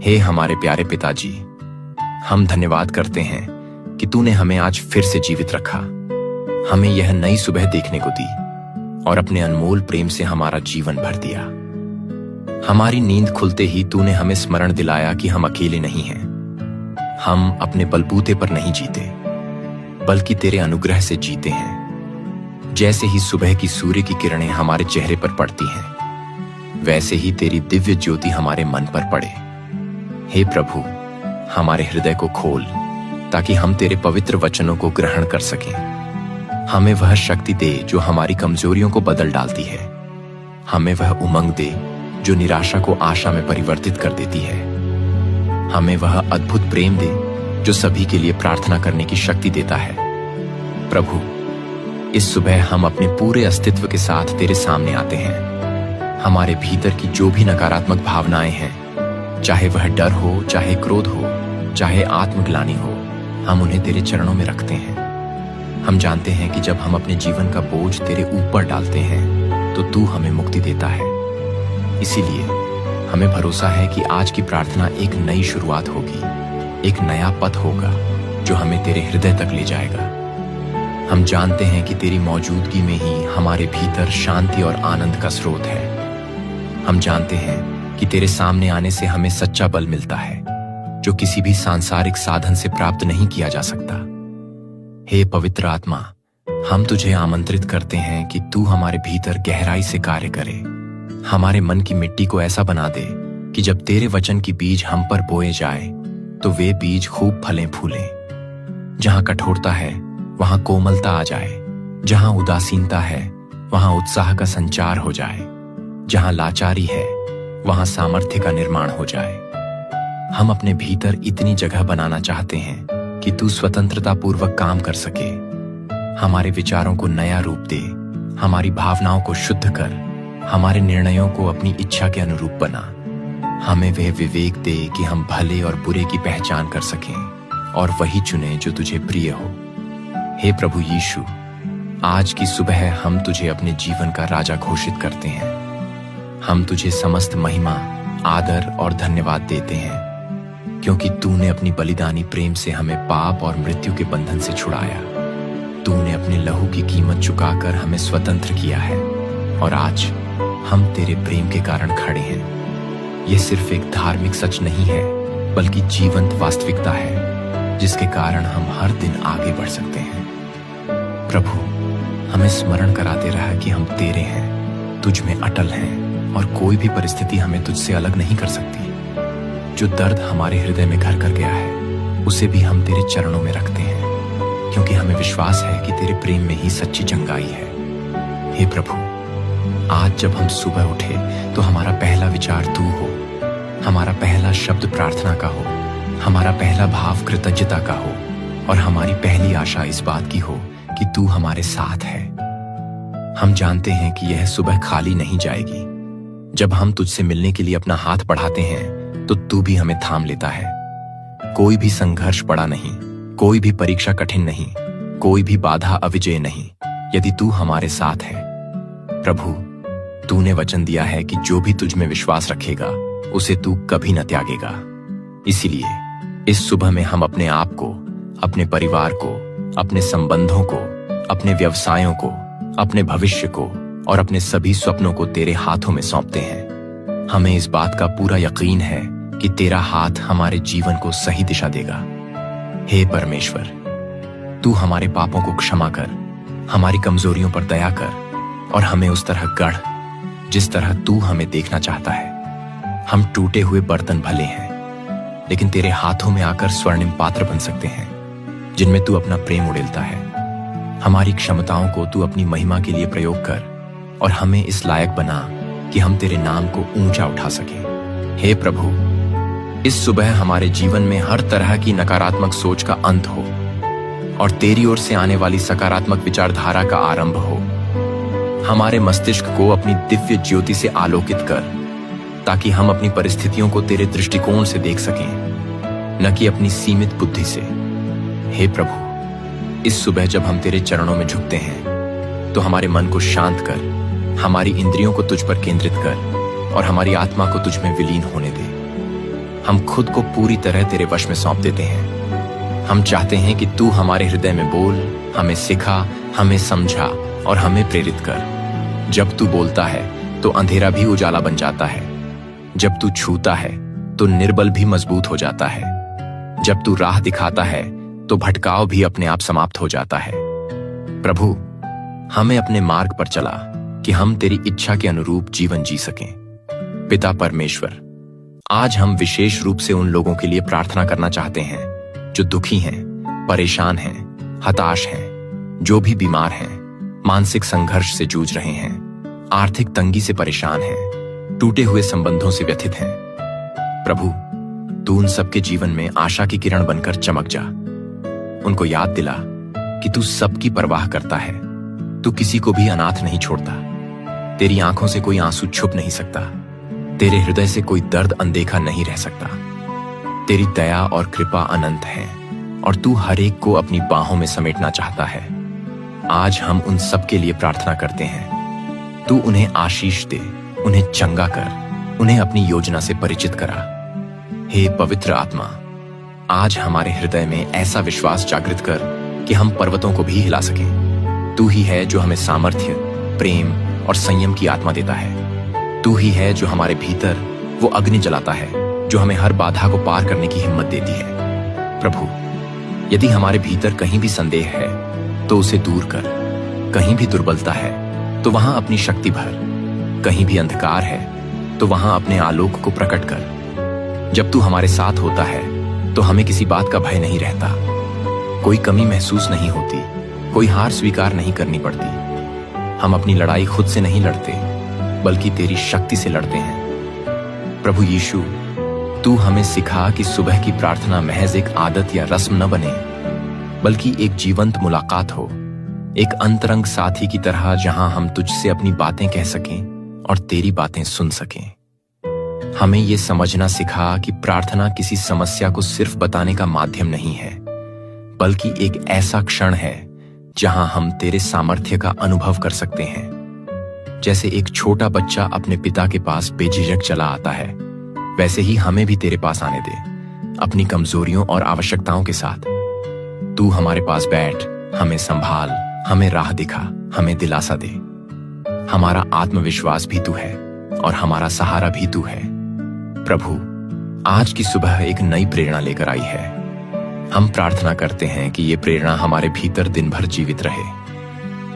हे हमारे प्यारे पिताजी, हम धन्यवाद करते हैं कि तूने हमें आज फिर से जीवित रखा, हमें यह नई सुबह देखने को दी और अपने अनमोल प्रेम से हमारा जीवन भर दिया। हमारी नींद खुलते ही तूने हमें स्मरण दिलाया कि हम अकेले नहीं हैं। हम अपने बलबूते पर नहीं जीते, बल्कि तेरे अनुग्रह से जीते हैं। जैसे ही सुबह की सूर्य की किरणें हमारे चेहरे पर पड़ती हैं, वैसे ही तेरी दिव्य ज्योति हमारे मन पर पड़े। हे प्रभु, हमारे हृदय को खोल ताकि हम तेरे पवित्र वचनों को ग्रहण कर सकें। हमें वह शक्ति दे जो हमारी कमजोरियों को बदल डालती है। हमें वह उमंग दे जो निराशा को आशा में परिवर्तित कर देती है। हमें वह अद्भुत प्रेम दे जो सभी के लिए प्रार्थना करने की शक्ति देता है। प्रभु, इस सुबह हम अपने पूरे अस्तित्व के साथ तेरे सामने आते हैं। हमारे भीतर की जो भी नकारात्मक भावनाएं हैं, चाहे वह डर हो, चाहे क्रोध हो, चाहे आत्मग्लानि हो, हम उन्हें तेरे चरणों में रखते हैं। हम जानते हैं कि जब हम अपने जीवन का बोझ तेरे ऊपर डालते हैं तो तू हमें मुक्ति देता है। इसीलिए हमें भरोसा है कि आज की प्रार्थना एक नई शुरुआत होगी, एक नया पथ होगा जो हमें तेरे हृदय तक ले जाएगा। हम जानते हैं कि तेरी मौजूदगी में ही हमारे भीतर शांति और आनंद का स्रोत है। हम जानते हैं कि तेरे सामने आने से हमें सच्चा बल मिलता है जो किसी भी सांसारिक साधन से प्राप्त नहीं किया जा सकता। हे पवित्र आत्मा, हम तुझे आमंत्रित करते हैं कि तू हमारे भीतर गहराई से कार्य करे। हमारे मन की मिट्टी को ऐसा बना दे कि जब तेरे वचन की बीज हम पर बोए जाए तो वे बीज खूब फलें फूलें। जहां कठोरता है वहां कोमलता आ जाए, जहां उदासीनता है वहां उत्साह का संचार हो जाए, जहां लाचारी है वहां सामर्थ्य का निर्माण हो जाए। हम अपने भीतर इतनी जगह बनाना चाहते हैं कि तू स्वतंत्रता पूर्वक काम कर सके। हमारे विचारों को नया रूप दे, हमारी भावनाओं को शुद्ध कर, हमारे निर्णयों को अपनी इच्छा के अनुरूप बना। हमें वह विवेक दे कि हम भले और बुरे की पहचान कर सकें और वही चुने जो तुझे प्रिय हो। हे प्रभु यीशु, आज की सुबह हम तुझे अपने जीवन का राजा घोषित करते हैं। हम तुझे समस्त महिमा, आदर और धन्यवाद देते हैं क्योंकि तूने अपनी बलिदानी प्रेम से हमें पाप और मृत्यु के बंधन से छुड़ाया। तूने अपने लहू की कीमत चुकाकर हमें स्वतंत्र किया है और आज हम तेरे प्रेम के कारण खड़े हैं। यह सिर्फ एक धार्मिक सच नहीं है, बल्कि जीवंत वास्तविकता है जिसके कारण हम हर दिन आगे बढ़ सकते हैं। प्रभु, हमें स्मरण कराते रहा कि हम तेरे हैं, तुझ में अटल हैं और कोई भी परिस्थिति हमें तुझसे अलग नहीं कर सकती। जो दर्द हमारे हृदय में घर कर गया है, उसे भी हम तेरे चरणों में रखते हैं क्योंकि हमें विश्वास है कि तेरे प्रेम में ही सच्ची चंगाई है। हे प्रभु, आज जब हम सुबह उठे तो हमारा पहला विचार तू हो, हमारा पहला शब्द प्रार्थना का हो, हमारा पहला भाव कृतज्ञता का हो और हमारी पहली आशा इस बात की हो कि तू हमारे साथ है। हम जानते हैं कि यह सुबह खाली नहीं जाएगी। जब हम तुझसे मिलने के लिए अपना हाथ बढ़ाते हैं तो तू भी हमें थाम लेता है। कोई भी संघर्ष बड़ा नहीं, कोई भी परीक्षा कठिन नहीं, कोई भी बाधा अविजय नहीं, यदि तू हमारे साथ है। प्रभु, तूने वचन दिया है कि जो भी तुझ में विश्वास रखेगा उसे तू कभी न त्यागेगा। इसीलिए इस सुबह में हम अपने आप को, अपने परिवार को, अपने संबंधों को, अपने व्यवसायों को, अपने भविष्य को और अपने सभी स्वप्नों को तेरे हाथों में सौंपते हैं। हमें इस बात का पूरा यकीन है कि तेरा हाथ हमारे जीवन को सही दिशा देगा। हे परमेश्वर, तू हमारे पापों को क्षमा कर, हमारी कमजोरियों पर दया कर और हमें उस तरह गढ़ जिस तरह तू हमें देखना चाहता है। हम टूटे हुए बर्तन भले हैं, लेकिन तेरे हाथों में आकर स्वर्णिम पात्र बन सकते हैं जिनमें तू अपना प्रेम उड़ेलता है। हमारी क्षमताओं को तू अपनी महिमा के लिए प्रयोग कर और हमें इस लायक बना कि हम तेरे नाम को ऊंचा उठा सकें। हे प्रभु, इस सुबह हमारे जीवन में हर तरह की नकारात्मक सोच का अंत हो और तेरी ओर से आने वाली सकारात्मक विचारधारा का आरंभ हो। हमारे मस्तिष्क को अपनी दिव्य ज्योति से आलोकित कर ताकि हम अपनी परिस्थितियों को तेरे दृष्टिकोण से देख सकें, न कि अपनी सीमित बुद्धि से। हे प्रभु, इस सुबह जब हम तेरे चरणों में झुकते हैं तो हमारे मन को शांत कर, हमारी इंद्रियों को तुझ पर केंद्रित कर और हमारी आत्मा को तुझ में विलीन होने दे। हम खुद को पूरी तरह तेरे वश में सौंप देते हैं। हम चाहते हैं कि तू हमारे हृदय में बोल, हमें सिखा, हमें समझा और हमें प्रेरित कर। जब तू बोलता है तो अंधेरा भी उजाला बन जाता है। जब तू छूता है तो निर्बल भी मजबूत हो जाता है। जब तू राह दिखाता है तो भटकाव भी अपने आप समाप्त हो जाता है। प्रभु, हमें अपने मार्ग पर चला कि हम तेरी इच्छा के अनुरूप जीवन जी सकें। पिता परमेश्वर, आज हम विशेष रूप से उन लोगों के लिए प्रार्थना करना चाहते हैं जो दुखी हैं, परेशान हैं, हताश हैं, जो भी बीमार हैं, मानसिक संघर्ष से जूझ रहे हैं, आर्थिक तंगी से परेशान हैं, टूटे हुए संबंधों से व्यथित हैं। प्रभु, तू उन सबके जीवन में आशा की किरण बनकर चमक जा। उनको याद दिला कि तू सबकी परवाह करता है। तू किसी को भी अनाथ नहीं छोड़ता। तेरी आंखों से कोई आंसू छुप नहीं सकता। तेरे हृदय से कोई दर्द अनदेखा नहीं रह सकता। तेरी दया और कृपा अनंत है और तू हर एक को अपनी बाहों में समेटना चाहता है। आज हम उन सब के लिए प्रार्थना करते हैं। तू उन्हें आशीष दे, उन्हें चंगा कर, उन्हें अपनी योजना से परिचित करा। हे पवित्र आत्मा, आज हमारे हृदय में ऐसा विश्वास जागृत कर कि हम पर्वतों को भी हिला सकें। तू ही है जो हमें सामर्थ्य, प्रेम और संयम की आत्मा देता है। तू ही है जो हमारे भीतर वो अग्नि जलाता है जो हमें हर बाधा को पार करने की हिम्मत देती है। प्रभु, यदि हमारे भीतर कहीं भी संदेह है तो उसे दूर कर। कहीं भी दुर्बलता है तो वहां अपनी शक्ति भर। कहीं भी अंधकार है तो वहां अपने आलोक को प्रकट कर। जब तू हमारे साथ होता है तो हमें किसी बात का भय नहीं रहता। कोई कमी महसूस नहीं होती, कोई हार स्वीकार नहीं करनी पड़ती। हम अपनी लड़ाई खुद से नहीं लड़ते बल्कि तेरी शक्ति से लड़ते हैं। प्रभु यीशु, तू हमें सिखा कि सुबह की प्रार्थना महज एक आदत या रस्म न बने बल्कि एक जीवंत मुलाकात हो, एक अंतरंग साथी की तरह जहां हम तुझसे अपनी बातें कह सकें और तेरी बातें सुन सकें। हमें यह समझना सिखा कि प्रार्थना किसी समस्या को सिर्फ बताने का माध्यम नहीं है बल्कि एक ऐसा क्षण है जहां हम तेरे सामर्थ्य का अनुभव कर सकते हैं। जैसे एक छोटा बच्चा अपने पिता के पास बेझिझक चला आता है, वैसे ही हमें भी तेरे पास आने दे, अपनी कमजोरियों और आवश्यकताओं के साथ। तू हमारे पास बैठ, हमें संभाल, हमें राह दिखा, हमें दिलासा दे। हमारा आत्मविश्वास भी तू है और हमारा सहारा भी तू है। प्रभु, आज की सुबह एक नई प्रेरणा लेकर आई है। हम प्रार्थना करते हैं कि ये प्रेरणा हमारे भीतर दिन भर जीवित रहे।